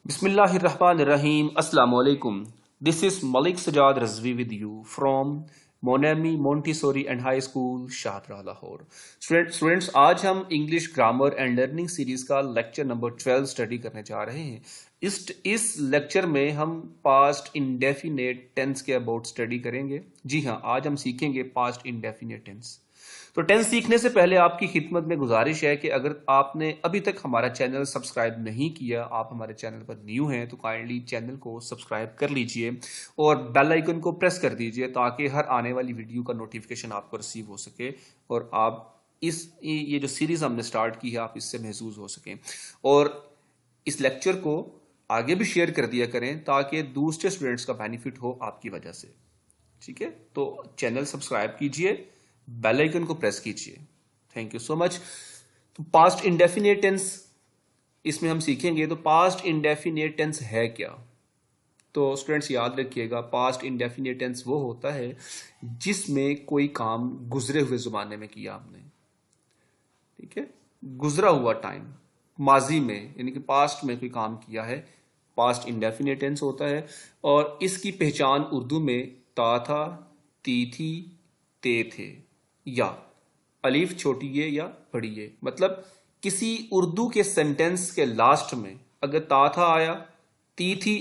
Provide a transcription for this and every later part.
Bismillahirrahmanirrahim. Assalamu alaikum. This is Malik Sajad Razvi with you from Monami Montessori and High School, Shahpura, Lahore. Students, आज हम English grammar and learning series का lecture number 12 study करने जा रहे हैं। इस lecture में हम पास्ट इंडेफिनेट टेंस के अबाउट स्टडी करेंगे। जी हाँ, आज हम सीखेंगे पास्ट इंडेफिनेट टेंस। तो टेंस सीखने से पहले आपकी खिदमत में गुजारिश है कि अगर आपने अभी तक हमारा चैनल सब्सक्राइब नहीं किया, आप हमारे चैनल पर न्यू हैं, तो काइंडली चैनल को सब्सक्राइब कर लीजिए और बेल आइकन को प्रेस कर दीजिए ताकि हर आने वाली वीडियो का नोटिफिकेशन आपको रिसीव हो सके और आप ये जो सीरीज हमने स्टार्ट की है आप इससे महसूस हो सकें। और इस लेक्चर को आगे भी शेयर कर दिया करें ताकि दूसरे स्टूडेंट्स का बेनिफिट हो आपकी वजह से। ठीक है, तो चैनल सब्सक्राइब कीजिए, बेल आइकन को प्रेस कीजिए। Thank you so much. तो पास्ट इंडेफिनेट टेंस इसमें हम सीखेंगे। तो पास्ट इंडेफिनेट टेंस है क्या? तो स्टूडेंट्स याद रखिएगा, पास्ट इंडेफिनेट टेंस वो होता है जिसमें कोई काम गुजरे हुए जमाने में किया आपने। ठीक है, गुजरा हुआ टाइम, माजी में, यानी कि पास्ट में कोई काम किया है, पास्ट इंडेफिनेट टेंस होता है। और इसकी पहचान उर्दू में ता था, ती थी, ते थे, या अलीफ छोटी ये या बड़ी ये। मतलब किसी उर्दू के सेंटेंस के लास्ट में अगर ता था आया, ती थी,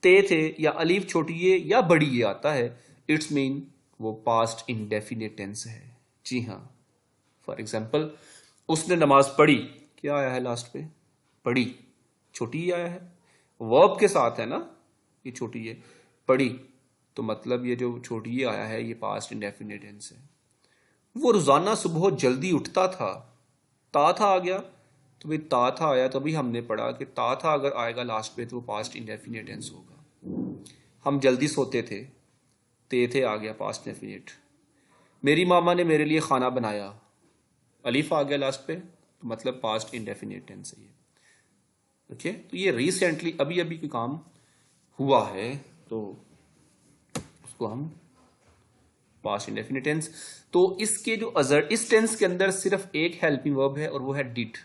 ते थे या अलीफ छोटी ये या बड़ी ये आता है, इट्स मीन वो पास्ट इंडेफिनेट टेंस है। जी हाँ, फॉर एग्जाम्पल उसने नमाज पढ़ी, क्या आया है लास्ट पे? पढ़ी, छोटी ही आया है, वर्ब के साथ है ना, ये छोटी ये पढ़ी, तो मतलब ये जो छोटी ये आया है ये पास्ट इंडेफिनेट टेंस है। वो रोजाना सुबह जल्दी उठता था, ता था आ गया, तो भाई ता था आया, तभी हमने पढ़ा कि ता था अगर आएगा लास्ट पे तो वो पास्ट इंडेफिनेट टेंस होगा। हम जल्दी सोते थे, ते थे आ गया पास्ट इंडेफिनेट। मेरी मामा ने मेरे लिए खाना बनाया, अलीफ आ गया लास्ट पे, तो मतलब पास्ट इंडेफिनेट टेंस है ये। ओके, तो ये रिसेंटली अभी अभी कोई काम हुआ है तो उसको हम पास्ट इंडेफिनिट टेंस। तो इसके जो इस टेंस के अंदर सिर्फ एक हेल्पिंग वर्ब है और वो है डिड,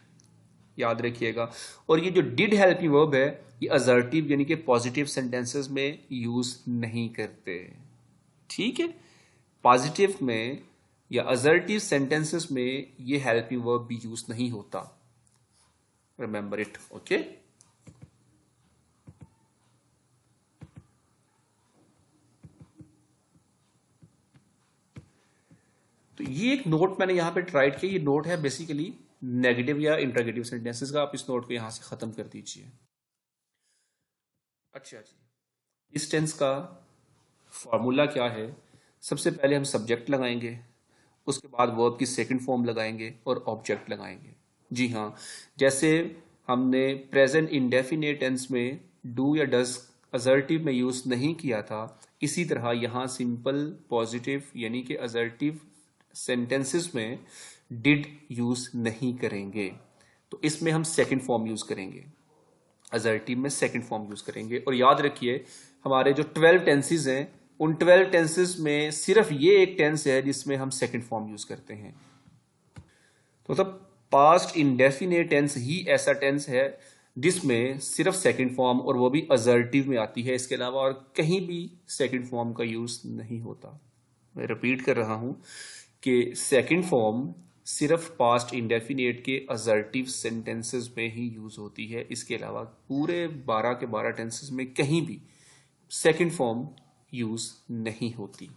याद रखिएगा। और ये जो डिड हेल्पिंग वर्ब है ये असर्टिव यानी कि पॉजिटिव सेंटेंसेस में यूज नहीं करते। ठीक है, पॉजिटिव में या असर्टिव सेंटेंसेस में ये हेल्पिंग वर्ब भी यूज नहीं होता, रिमेंबर इट। ओके, तो ये एक नोट मैंने यहां पे राइट किया। ये नोट है बेसिकली नेगेटिव या इंटरोगेटिव सेंटेंसेस का। आप इस नोट को यहां से खत्म कर दीजिए। अच्छा जी, इस टेंस का फॉर्मूला क्या है? सबसे पहले हम सब्जेक्ट लगाएंगे, उसके बाद वर्ब की सेकंड फॉर्म लगाएंगे और ऑब्जेक्ट लगाएंगे। जी हाँ, जैसे हमने प्रेजेंट इंडेफिनेट टेंस में डू या डज असर्टिव में यूज नहीं किया था, इसी तरह यहां सिंपल पॉजिटिव यानी कि असर्टिव सेंटेंसेस में डिड यूज नहीं करेंगे। तो इसमें हम सेकंड फॉर्म यूज करेंगे, असर्टिव में सेकंड फॉर्म यूज करेंगे। और याद रखिए हमारे जो 12 टेंसेस हैं उन 12 टेंसेस में सिर्फ ये एक टेंस है जिसमें हम सेकंड फॉर्म यूज करते हैं। तो मतलब पास्ट इंडेफिनेट टेंस ही ऐसा टेंस है जिसमें सिर्फ सेकंड फॉर्म और वो भी असर्टिव में आती है, इसके अलावा और कहीं भी सेकंड फॉर्म का यूज नहीं होता। मैं रिपीट कर रहा हूं कि सेकंड फॉर्म सिर्फ पास्ट इंडेफिनेट के असर्टिव सेंटेंसेस में ही यूज होती है, इसके अलावा पूरे 12 के 12 टेंसेस में कहीं भी सेकंड फॉर्म यूज नहीं होती।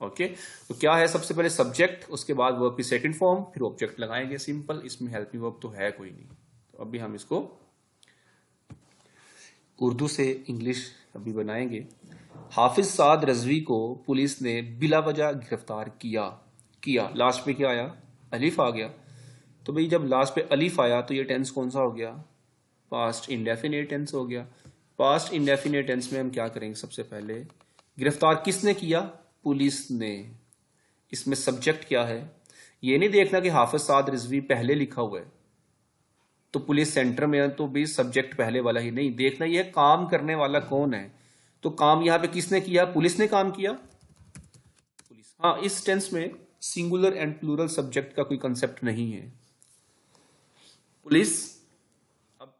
ओके, तो क्या है? सबसे पहले सब्जेक्ट, उसके बाद वर्ब की सेकंड फॉर्म, फिर ऑब्जेक्ट लगाएंगे। सिंपल, इसमें हेल्पिंग वर्ब तो है कोई नहीं। तो अभी हम इसको उर्दू से इंग्लिश अभी बनाएंगे। हाफिज साद रजवी को पुलिस ने बिला वजह गिरफ्तार किया लास्ट पे क्या आया? अलीफ आ गया। तो भाई जब लास्ट पे अलीफ आया तो ये टेंस कौन सा हो गया? पास्ट इंडेफिनेट टेंस हो गया। पास्ट इंडेफिनेट टेंस में हम क्या करेंगे? सबसे पहले गिरफ्तार किसने किया? पुलिस ने। इसमें सब्जेक्ट क्या है? ये नहीं देखना कि हाफिज साद रिजवी पहले लिखा हुआ है तो पुलिस सेंटर में है तो भी सब्जेक्ट पहले वाला ही, नहीं देखना ये काम करने वाला कौन है। तो काम यहां पे किसने किया? पुलिस ने काम किया, पुलिस। हाँ, इस टेंस में सिंगुलर एंड प्लूरल सब्जेक्ट का कोई कंसेप्ट नहीं है। पुलिस, अब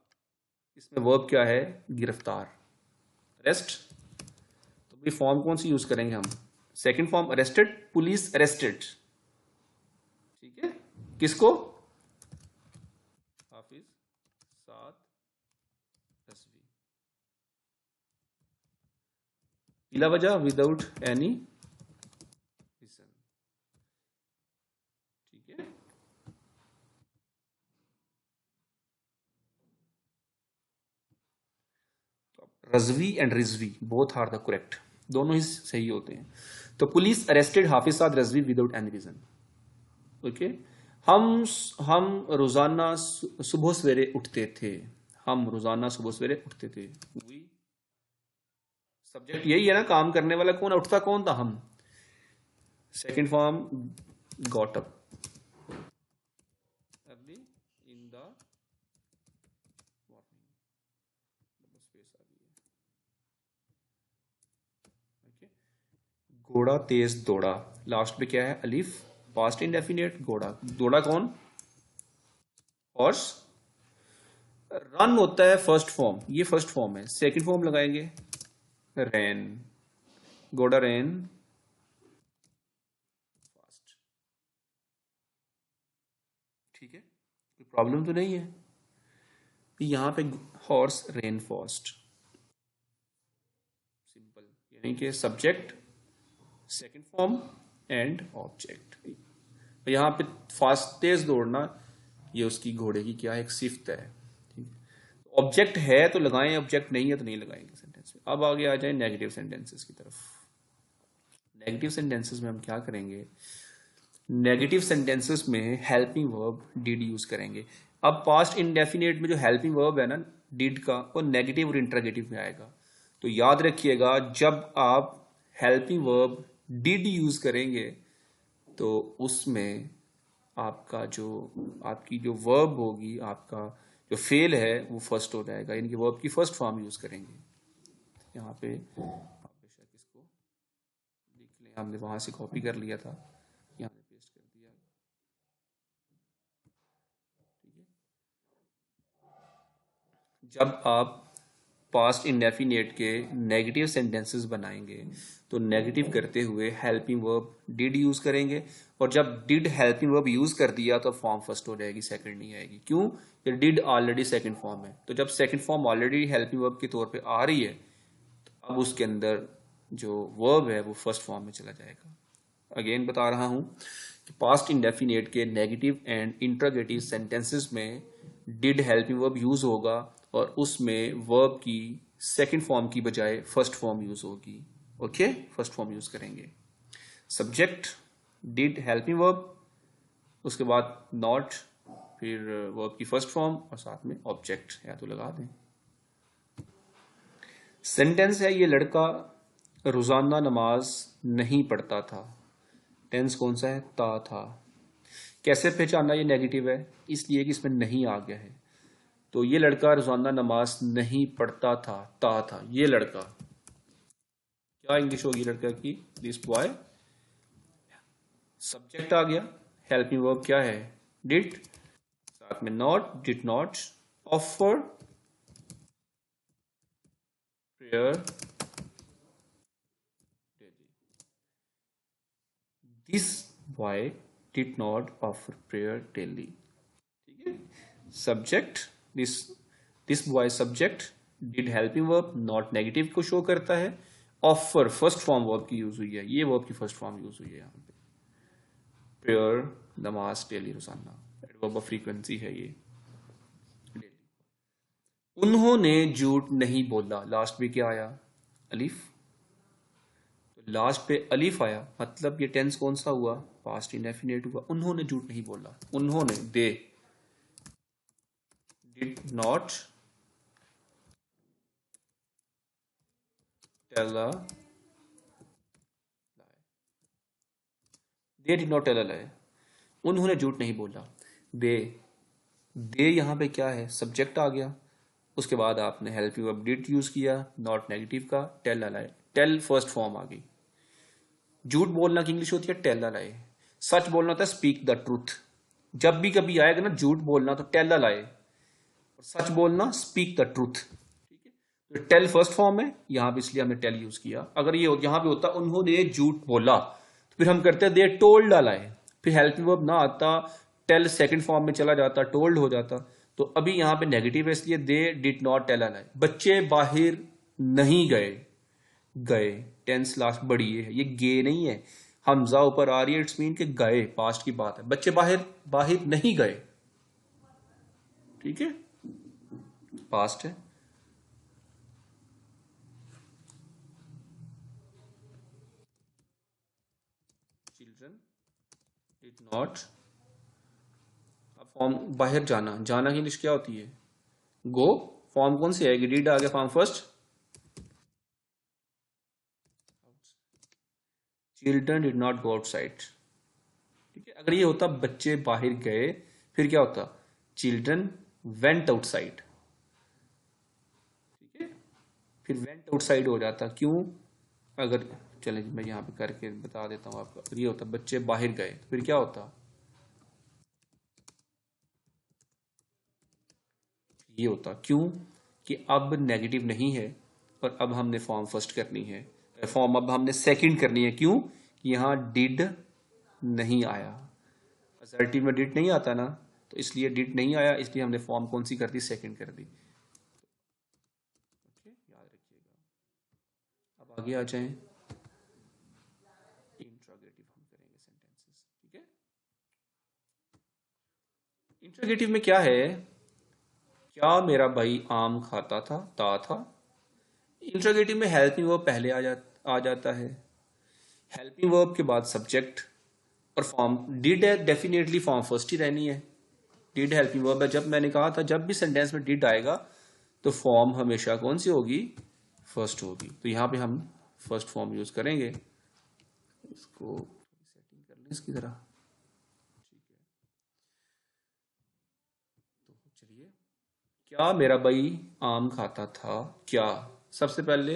इसमें वर्ब क्या है? गिरफ्तार, अरेस्ट। तो भाई फॉर्म कौन सी यूज करेंगे हम? Second form arrested, police arrested. ठीक है, किसको? हाफिज साद रजवी, बिला वजह, विदाउट एनी रीजन। ठीक है, Razvi and Rizvi both are the correct, दोनों ही सही होते हैं। तो police arrested Hafiz Saad Razvi without any reason. Okay, हम हम रोजाना सुबह सवेरे उठते थे। हम रोजाना सुबह सवेरे उठते थे। वी, सब्जेक्ट यही है ना, काम करने वाला कौन, उठता कौन था? हम। Second form got up early in the morning. Space आ गई है। ओके, घोड़ा तेज दौड़ा, लास्ट में क्या है? अलिफ, पास्ट इंडेफिनिट, घोड़ा। दौड़ा कौन? हॉर्स। रन होता है फर्स्ट फॉर्म, ये फर्स्ट फॉर्म है। सेकंड फॉर्म लगाएंगे रैन, घोड़ा रैन फास्ट। ठीक है, कोई प्रॉब्लम तो नहीं है? यहां पे हॉर्स रेन फास्ट, सिंपल, यानी कि subject, second form and object. यहां पे फास्ट तेज दौड़ना, ये उसकी घोड़े की क्या है? एक सिफ्त है। ठीक है, ऑब्जेक्ट है तो लगाएं, ऑब्जेक्ट नहीं है तो नहीं लगाएंगे सेंटेंस में। अब आगे आ जाए नेगेटिव सेंटेंसेस की तरफ। नेगेटिव सेंटेंसेस में हम क्या करेंगे? नेगेटिव सेंटेंसेस में हेल्पिंग वर्ब डिड यूज करेंगे। अब पास्ट इंडेफिनिट में जो हेल्पिंग वर्ब है ना, डिड का, वो नेगेटिव और इंटरोगेटिव में आएगा। तो याद रखिएगा, जब आप हेल्पिंग वर्ब डिड यूज करेंगे तो उसमें आपका जो आपकी जो वर्ब होगी, आपका जो फेल है वो फर्स्ट हो जाएगा, यानी कि वर्ब की फर्स्ट फॉर्म यूज करेंगे। यहाँ पे आप बेशक इसको लिख लें, हमने वहां से कॉपी कर लिया था, यहाँ पे पेस्ट कर दिया। ठीक है, जब आप पास्ट इंडेफिनिट के नेगेटिव सेंटेंसेस बनाएंगे तो नेगेटिव करते हुए हेल्पिंग वर्ब डिड यूज करेंगे, और जब डिड हेल्पिंग वर्ब यूज कर दिया तो फॉर्म फर्स्ट हो जाएगी, सेकंड नहीं आएगी। क्यों? ये डिड ऑलरेडी सेकंड फॉर्म है, तो जब second form already helping verb के तौर पे आ रही है तो अब उसके अंदर जो वर्ब है वो फर्स्ट फॉर्म में चला जाएगा। अगेन बता रहा हूं कि पास्ट इंडेफिनिट के नेगेटिव एंड इंट्रोगेटिव सेंटेंसेस में डिड हेल्पिंग वर्ब यूज होगा, और उसमें वर्ब की सेकंड फॉर्म की बजाय फर्स्ट फॉर्म यूज होगी। ओके, फर्स्ट फॉर्म यूज करेंगे। सब्जेक्ट डिड हेल्पिंग वर्ब, उसके बाद नॉट, फिर वर्ब की फर्स्ट फॉर्म और साथ में ऑब्जेक्ट, या तो लगा दें। सेंटेंस है, ये लड़का रोजाना नमाज नहीं पढ़ता था। टेंस कौन सा है? ता था। कैसे पहचाना ये नेगेटिव है? इसलिए कि इसमें नहीं आ गया है। तो ये लड़का रोजाना नमाज नहीं पढ़ता था, ता था। ये लड़का, क्या इंग्लिश होगी लड़का की? This boy. सब्जेक्ट आ गया, हेल्पिंग वर्ब क्या है? डिड, साथ में not, did not offer prayer daily. This boy did not offer prayer daily. ठीक है, subject this boy subject, did helping verb, not negative को शो करता है, ऑफर फर्स्ट फॉर्म वर्ब की यूज हुई है, ये वर्ब की फर्स्ट फॉर्म यूज हुई है यहाँ पे। प्रेयर, नमाज, डेली, रोजाना, एडवर्ब ऑफ फ्रीक्वेंसी है ये, डेली। उन्होंने झूठ नहीं बोला, लास्ट में क्या आया? अलिफ। तो लास्ट पे अलिफ आया, मतलब ये टेंस कौन सा हुआ? पास्ट इंडेफिनिट हुआ। उन्होंने झूठ नहीं बोला, उन्होंने, they did not tell a lie, they did not tell a lie, उन्होंने झूठ नहीं बोला। दे, दे यहां पे क्या है? सब्जेक्ट आ गया, उसके बाद आपने हेल्पिंग वर्ब डिड यूज किया, नॉट नेगेटिव का, tell a lie, tell first form आ गई। झूठ बोलना की इंग्लिश होती है टेल अ lie, सच बोलना होता है स्पीक द ट्रूथ। जब भी कभी आएगा ना झूठ बोलना तो टेल अ lie, सच बोलना, स्पीक द ट्रूथ। ठीक है, तो टेल फर्स्ट फॉर्म है, यहां पे इसलिए हमने टेल यूज किया। अगर ये यहां पे होता उन्होंने झूठ बोला, तो फिर हम करते दे टोल्ड डाला है, फिर हेल्पिंग वर्ब ना आता, टेल सेकंड फॉर्म में चला जाता, टोल्ड हो जाता। तो अभी यहां पे नेगेटिव है, इसलिए they did not tell a lie. बच्चे बाहर नहीं गए, गए टेंस लास्ट बड़ी है, ये गे नहीं है, हमजा ऊपर आ रही है, इट्स मीन के गए, पास्ट की बात है। बच्चे बाहर बाहर नहीं गए, ठीक है, पास्ट है। Children did not. अब फॉर्म बाहर जाना, जाना की इंग्लिश क्या होती है? गो। फॉर्म कौन सी आएगी? डिड आ गया form first. Children did not go outside. ठीक है, अगर ये होता बच्चे बाहर गए, फिर क्या होता? Children went outside. ठीक है, फिर वेंट आउटसाइड हो जाता। क्यों? अगर चले मैं यहां पे करके बता देता हूं आपको। अगर ये होता बच्चे बाहर गए, तो फिर क्या होता? ये होता। क्यों? कि अब नेगेटिव नहीं है और अब हमने फॉर्म फर्स्ट करनी है, फॉर्म अब हमने सेकंड करनी है। क्यों? कि यहां डिड नहीं आया, असर्टिव में डिड नहीं आता ना, तो इसलिए डिड नहीं आया, इसलिए हमने फॉर्म कौन सी कर दी? सेकंड कर दी। ओके, याद रखिएगा। अब आगे आ जाएं, इंट्रोगेटिव हम करेंगे सेंटेंसेस। ठीक है, इंट्रोगेटिव में क्या है? क्या मेरा भाई आम खाता था, था। इंट्रोगेटिव में हेल्पिंग वर्ब पहले आ जाता है, हेल्पिंग वर्ब के बाद सब्जेक्ट और फॉर्म। डिड है, डेफिनेटली फॉर्म फर्स्ट ही रहनी है। डिड हेल्पिंग वर्ब है। जब मैंने कहा था जब भी सेंटेंस में डिड आएगा तो फॉर्म हमेशा कौन सी होगी? फर्स्ट होगी। तो यहां पे हम फर्स्ट फॉर्म यूज करेंगे। इसको सेटिंग कर लें इसकी तरह। ठीक है, तो चलिए, क्या मेरा भाई आम खाता था? क्या, सबसे पहले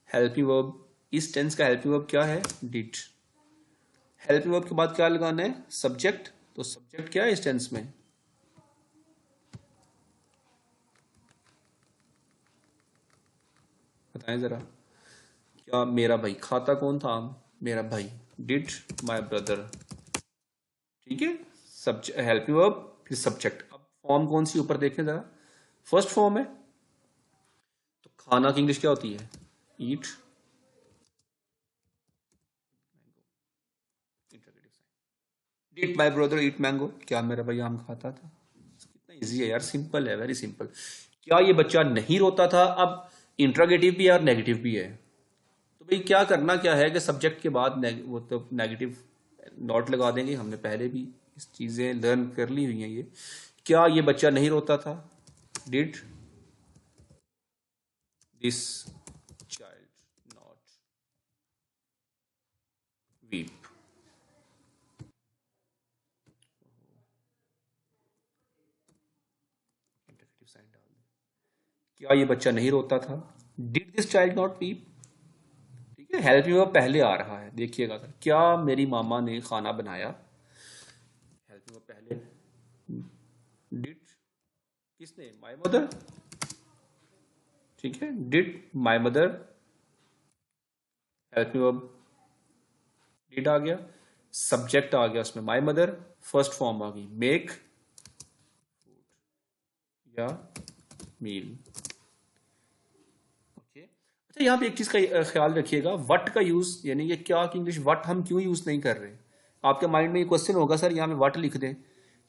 हेल्पिंग वर्ब, इस टेंस का हेल्पिंग वर्ब क्या है? डिड। हेल्पिंग वर्ब के बाद क्या लगाना है? सब्जेक्ट। तो सब्जेक्ट क्या है इस टेंस में? बताएं जरा। क्या मेरा भाई, खाता कौन था? आम, मेरा भाई। Did my brother. ठीक है, सब्जेक्ट, हेल्पिंग वर्ब, फिर सब्जेक्ट। अब फॉर्म कौन सी ऊपर देखें जरा, फर्स्ट फॉर्म है। तो खाना की इंग्लिश क्या होती है? Eat. Did my brother eat mango. क्या मेरा भाई आम खाता था? कितना इजी है यार, सिंपल है, वेरी सिंपल। क्या ये बच्चा नहीं रोता था? अब इंट्रोगेटिव भी है और नेगेटिव भी है, तो भाई क्या करना क्या है कि सब्जेक्ट के बाद वो तो नेगेटिव नॉट लगा देंगे। हमने पहले भी इस चीजें लर्न कर ली हुई हैं। ये क्या ये बच्चा नहीं रोता था? Did this child not weep. Interrogative sign डाल दें। क्या ये बच्चा नहीं रोता था? Did this child not weep. ठीक है, हेल्प मी वर्ब पहले आ रहा है, देखिएगा सर। क्या मेरी मामा ने खाना बनाया? हेल्प मी वर्ब पहले। डिड किसने? My mother. ठीक है, did my mother, help me verb did आ गया, सब्जेक्ट आ गया उसमें माय मदर, फर्स्ट फॉर्म आ गई मेक या मील। ओके, अच्छा यहाँ पे एक चीज का ख्याल रखिएगा, वट का यूज, यानी ये क्या की इंग्लिश वट हम क्यों यूज नहीं कर रहे? आपके माइंड में ये क्वेश्चन होगा सर यहाँ पे वट लिख दें,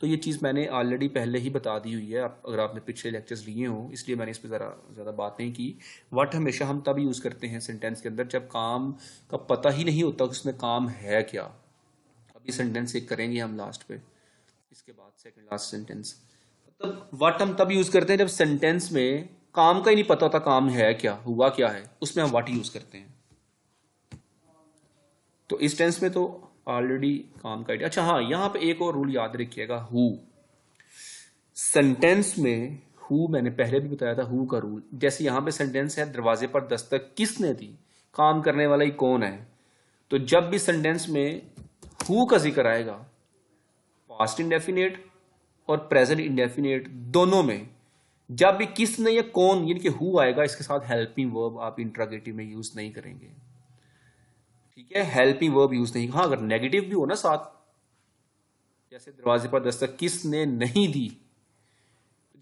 तो ये चीज़ मैंने ऑलरेडी पहले ही बता दी हुई है। अगर आपने पिछले लेक्चर्स लिए हों, इसलिए मैंने इस पर ज़रा ज़्यादा बात नहीं की। वट हमेशा हम तब यूज़ करते हैं सेंटेंस के अंदर जब काम का पता ही नहीं होता कि उसमें काम है क्या। अभी सेंटेंस एक करेंगे हम लास्ट पे, इसके बाद सेकंड लास्ट सेंटेंस। मतलब वट हम तब यूज़ करते हैं जब सेंटेंस में काम का ही नहीं पता होता काम है क्या, हुआ क्या है, उसमें हम वट यूज़ करते हैं। तो इस टेंस में तो ऑलरेडी काम का आइडिया। अच्छा हाँ, यहां पे एक और रूल याद रखिएगा, हु। सेंटेंस में हु मैंने पहले भी बताया था, हु का रूल। जैसे यहां पे सेंटेंस है दरवाजे पर दस्तक किसने दी, काम करने वाला ही कौन है। तो जब भी सेंटेंस में हु का जिक्र आएगा, पास्ट इंडेफिनेट और प्रेजेंट इंडेफिनेट दोनों में, जब भी किसने या कौन यानी कि हु आएगा, इसके साथ हेल्पिंग वर्ब आप इंट्रोगेटिव में यूज नहीं करेंगे। ठीक है, हेल्पिंग वर्ब यूज नहीं। हाँ, अगर नेगेटिव भी हो ना साथ, जैसे दरवाजे पर दस्तक किसने नहीं दी,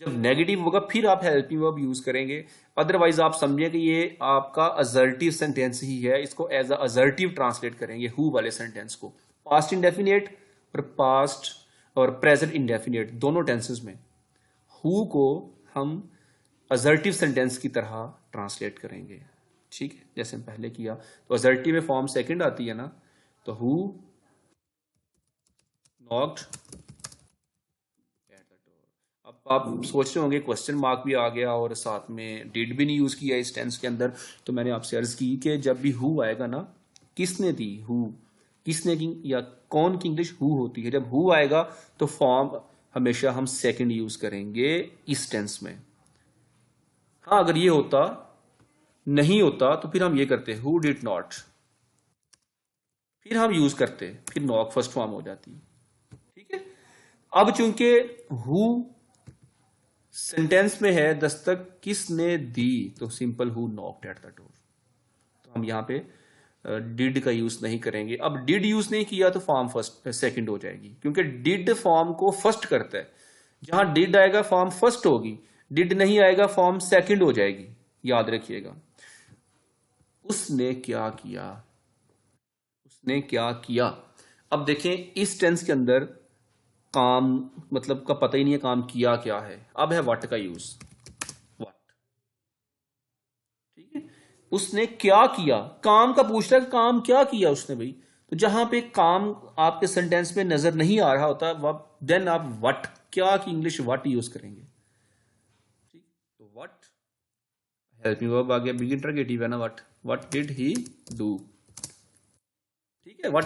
जब नेगेटिव होगा फिर आप हेल्पिंग वर्ब यूज करेंगे। अदरवाइज आप समझिए कि ये आपका असर्टिव सेंटेंस ही है, इसको एज अ असर्टिव ट्रांसलेट करेंगे हु वाले सेंटेंस को। पास्ट इंडेफिनिट और पास्ट और प्रेजेंट इंडेफिनिट दोनों टेंसेस में हु को हम असर्टिव सेंटेंस की तरह ट्रांसलेट करेंगे। ठीक है, जैसे हम पहले किया, तो असर्टिव में फॉर्म सेकंड आती है ना, तो हु नॉक्ड। अब आप सोच रहे होंगे क्वेश्चन मार्क भी आ गया और साथ में डिड भी नहीं यूज किया इस टेंस के अंदर। तो मैंने आपसे अर्ज की कि जब भी हु आएगा ना, किसने दी, हु किसने की या कौन की इंग्लिश हु होती है। जब हु आएगा तो फॉर्म हमेशा हम सेकंड यूज करेंगे इस टेंस में। हाँ, अगर ये होता नहीं होता तो फिर हम ये करते हु डिड नॉट, फिर हम यूज करते, फिर नॉक फर्स्ट फॉर्म हो जाती। ठीक है, अब चूंकि हु सेंटेंस में है, दस्तक किसने दी, तो simple who knocked at the door. तो हम यहां पे डिड का यूज नहीं करेंगे। अब डिड यूज नहीं किया तो फॉर्म फर्स्ट सेकंड हो जाएगी, क्योंकि डिड फॉर्म को फर्स्ट करता है। जहां डिड आएगा फॉर्म फर्स्ट होगी, डिड नहीं आएगा फॉर्म सेकंड हो जाएगी, याद रखिएगा। उसने क्या किया, उसने क्या किया। अब देखें इस टेंस के अंदर काम मतलब का पता ही नहीं है काम किया क्या है। अब है व्हाट का यूज, व्हाट। ठीक है, उसने क्या किया, काम का पूछ रहा है, काम क्या किया उसने भाई। तो जहां पे काम आपके सेंटेंस में नजर नहीं आ रहा होता, देन आप व्हाट, क्या की इंग्लिश व्हाट यूज करेंगे। ठीक, तो व्हाट हेल्पिंग वर्ब आ गया, बिग इंटरोगेटिव है ना, व्हाट डिड ही डू। ठीक है, व्हाट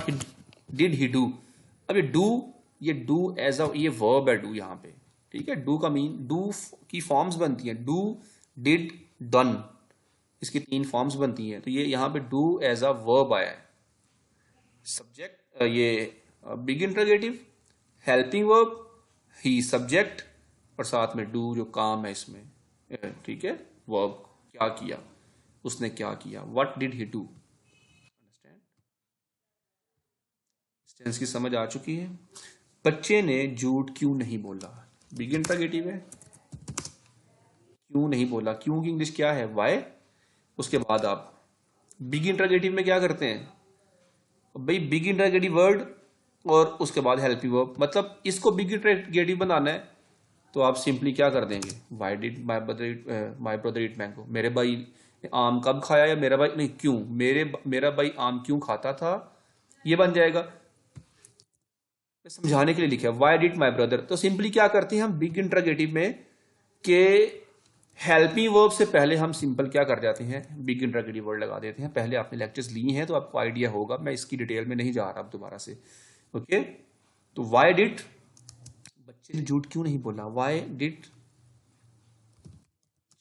डिड ही डू। अब ये डू एज अ ये वर्ब है, डू यहां पे। ठीक है, डू का मीन, डू की फॉर्म्स बनती हैं, डू डिड डन, इसकी 3 फॉर्म्स बनती हैं। तो ये यहां पे डू एज अ वर्ब आया है। सब्जेक्ट ये बिग इंटरोगेटिव, हेल्पिंग वर्ब ही सब्जेक्ट, और साथ में डू जो काम है इसमें। ठीक है, वर्ब क्या किया, उसने क्या किया, what did he do. Tense की समझ आ चुकी है। बच्चे ने झूठ क्यों नहीं बोला, बिग इंटरोगेटिव है, क्यों नहीं बोला, क्यों की इंग्लिश क्या है, वाई। उसके बाद आप बिग इंटरोगेटिव में क्या करते हैं भाई, बिग इंटरोगेटिव वर्ड और उसके बाद हेल्पिंग वर्ब। मतलब इसको बिग इंटरोगेटिव बनाना है तो आप सिंपली क्या कर देंगे, why did my brother eat mango, मेरे भाई ने आम कब खाया, या मेरा भाई नहीं क्यों, मेरा भाई आम क्यों खाता था, ये बन जाएगा। समझाने के लिए लिखा है वाई डिड माई ब्रदर। तो सिंपली क्या करते हैं हम बिग इंटरोगेटिव में के हेल्पिंग वर्ब से पहले हम सिंपल क्या कर जाते हैं, बिग इंटरोगेटिव वर्ड लगा देते हैं। पहले आपने लेक्चर्स लिए हैं तो आपको आइडिया होगा, मैं इसकी डिटेल में नहीं जा रहा अब दोबारा से। ओके, तो वाई डिड, बच्चे ने झूठ क्यों नहीं बोला, why did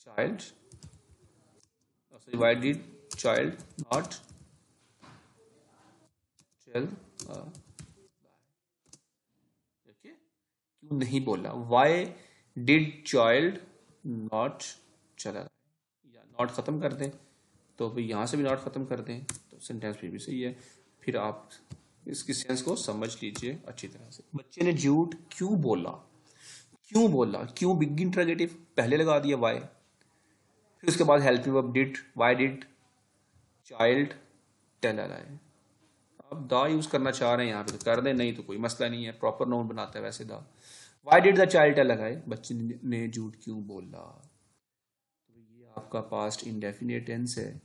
child, why did child not tell, क्यों नहीं बोला, वाई डिड चाइल्ड नॉट, चला या नॉट खत्म कर दें, तो भाई यहां से भी नॉट खत्म कर दें तो सेंटेंस फिर भी सही है। फिर आप इसकी सेंस को समझ लीजिए अच्छी तरह से। बच्चे ने झूठ क्यों बोला, क्यों बोला, क्यों बिग इंटरोगेटिव पहले लगा दिया वाई, फिर उसके बाद helping verb did, why did child tell है। अब दा यूज करना चाह रहे हैं यहाँ पे तो कर दें, नहीं तो कोई मसला नहीं है, प्रॉपर नाउन बनाता है वैसे दा। Why did the child tell लगाए, बच्चे ने झूठ क्यों बोला। तो ये आपका पास्ट इंडेफिनिट टेंस है।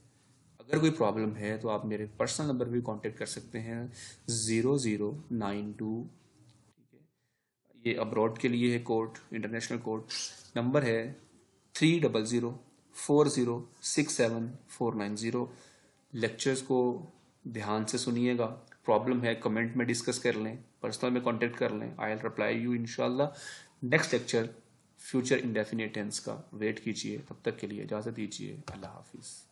अगर कोई प्रॉब्लम है तो आप मेरे पर्सनल नंबर पे कांटेक्ट कर सकते हैं 0092। ठीक है, ये अब्रॉड के लिए है कोड, इंटरनेशनल कोड। नंबर है 3040406749। लेक्चर्स को ध्यान से सुनिएगा, प्रॉब्लम है कमेंट में डिस्कस कर लें, पर्सनल में कांटेक्ट कर लें, आई विल रिप्लाई यू इंशाल्लाह। Next lecture future indefinite tense का वेट कीजिए, तब तक के लिए इजाज़त दीजिए, अल्लाह हाफिज़।